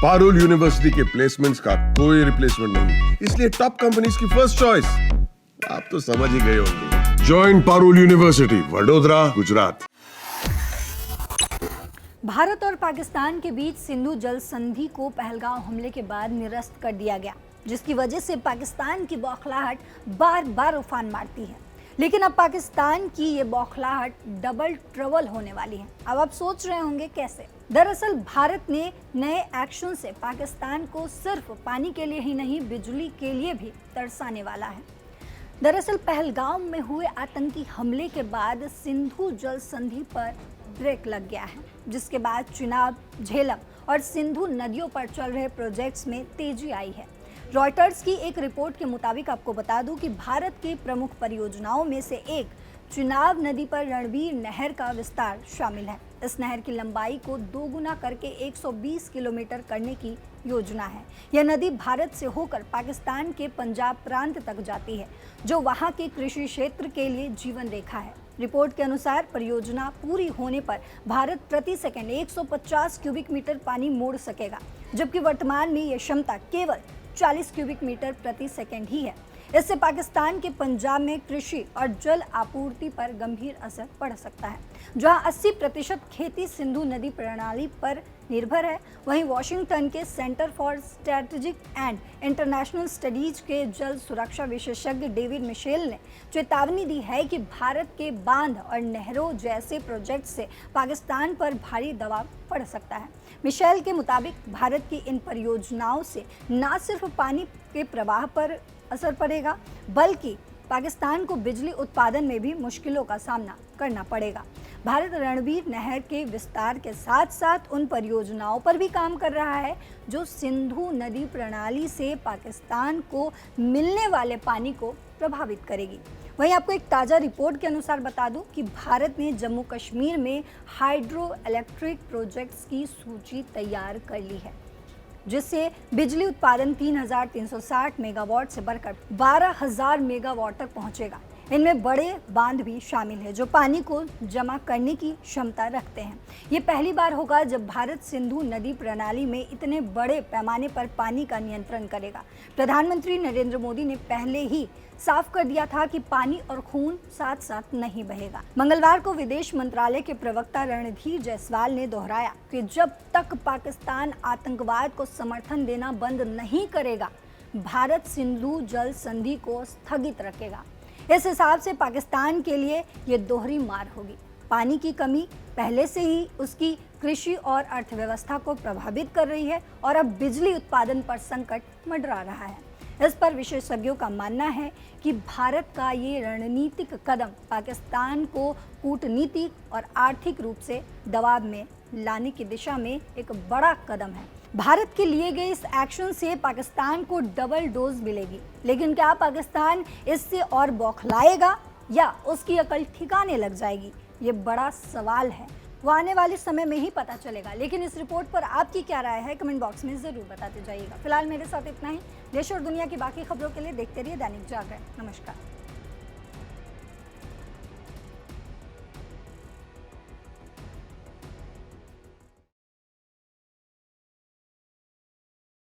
Parul university के placements का कोई रिप्लेसमेंट नहीं, इसलिए टॉप कंपनीज की फर्स्ट चॉइस। आप तो समझ ही गए होंगे। Join Parul university, Vadodara, Gujarat. भारत और पाकिस्तान के बीच सिंधु जल संधि को पहलगाम हमले के बाद निरस्त कर दिया गया, जिसकी वजह से पाकिस्तान की बौखलाहट बार बार उफान मारती है। लेकिन अब पाकिस्तान की ये बौखलाहट डबल ट्रबल होने वाली है। अब आप सोच रहे होंगे कैसे। दरअसल भारत ने नए एक्शन से पाकिस्तान को सिर्फ पानी के लिए ही नहीं, बिजली के लिए भी तरसाने वाला है। दरअसल पहलगाम में हुए आतंकी हमले के बाद सिंधु जल संधि पर ब्रेक लग गया है, जिसके बाद चिनाब, झेलम और सिंधु नदियों पर चल रहे प्रोजेक्ट्स में तेजी आई है। रॉयटर्स की एक रिपोर्ट के मुताबिक आपको बता दूं कि भारत की प्रमुख परियोजनाओं में से एक चिनाब नदी पर रणवीर नहर का विस्तार शामिल है। इस नहर की लंबाई को दोगुना करके 120 किलोमीटर करने की योजना है। यह नदी भारत से होकर पाकिस्तान के पंजाब प्रांत तक जाती है, जो वहां के कृषि क्षेत्र के लिए जीवन रेखा है। रिपोर्ट के अनुसार परियोजना पूरी होने पर भारत प्रति सेकंड 150 क्यूबिक मीटर पानी मोड़ सकेगा, जबकि वर्तमान में यह क्षमता केवल 40 क्यूबिक मीटर प्रति सेकंड ही है। इससे पाकिस्तान के पंजाब में कृषि और जल आपूर्ति पर गंभीर असर पड़ सकता है। जहां 80% खेती सिंधु नदी प्रणाली पर निर्भर है, वहीं वॉशिंगटन के centre for strategic and international studies के जल सुरक्षा विशेषज्ञ डेविड मिशेल ने चेतावनी दी है कि भारत के बांध और नहरों जैसे प्रोजेक्ट से पाकिस्तान पर भारी दबाव पड़ सकता है। मिशेल के मुताबिक भारत की इन परियोजनाओं से न सिर्फ पानी के प्रवाह पर असर पड़ेगा, बल्कि पाकिस्तान को बिजली उत्पादन में भी मुश्किलों का सामना करना पड़ेगा। भारत रणवीर नहर के विस्तार के साथ साथ उन परियोजनाओं पर भी काम कर रहा है जो सिंधु नदी प्रणाली से पाकिस्तान को मिलने वाले पानी को प्रभावित करेगी। वहीं आपको एक ताज़ा रिपोर्ट के अनुसार बता दूं कि भारत ने जम्मू कश्मीर में हाइड्रो इलेक्ट्रिक प्रोजेक्ट्स की सूची तैयार कर ली है, जिससे बिजली उत्पादन 3,360 मेगावाट से बढ़कर 12,000 मेगावाट तक पहुंचेगा। इनमें बड़े बांध भी शामिल है जो पानी को जमा करने की क्षमता रखते हैं। ये पहली बार होगा जब भारत सिंधु नदी प्रणाली में इतने बड़े पैमाने पर पानी का नियंत्रण करेगा। प्रधानमंत्री नरेंद्र मोदी ने पहले ही साफ कर दिया था कि पानी और खून साथ साथ नहीं बहेगा। मंगलवार को विदेश मंत्रालय के प्रवक्ता रणधीर जायसवाल ने दोहराया कि जब तक पाकिस्तान आतंकवाद को समर्थन देना बंद नहीं करेगा, भारत सिंधु जल संधि को स्थगित रखेगा। इस हिसाब से पाकिस्तान के लिए ये दोहरी मार होगी। पानी की कमी पहले से ही उसकी कृषि और अर्थव्यवस्था को प्रभावित कर रही है और अब बिजली उत्पादन पर संकट मंडरा रहा है। इस पर विशेषज्ञों का मानना है कि भारत का ये रणनीतिक कदम पाकिस्तान को कूटनीतिक और आर्थिक रूप से दबाव में लाने की दिशा में एक बड़ा कदम है। भारत के लिए गए इस एक्शन से पाकिस्तान को डबल डोज मिलेगी, लेकिन क्या पाकिस्तान इससे और बौखलाएगा या उसकी अकल ठिकाने लग जाएगी? ये बड़ा सवाल है। वो आने वाले समय में ही पता चलेगा। लेकिन इस रिपोर्ट पर आपकी क्या राय है, कमेंट बॉक्स में जरूर बताते जाइएगा। फिलहाल मेरे साथ इतना ही। देश और दुनिया की बाकी खबरों के लिए देखते रहिए दैनिक जागरण। नमस्कार।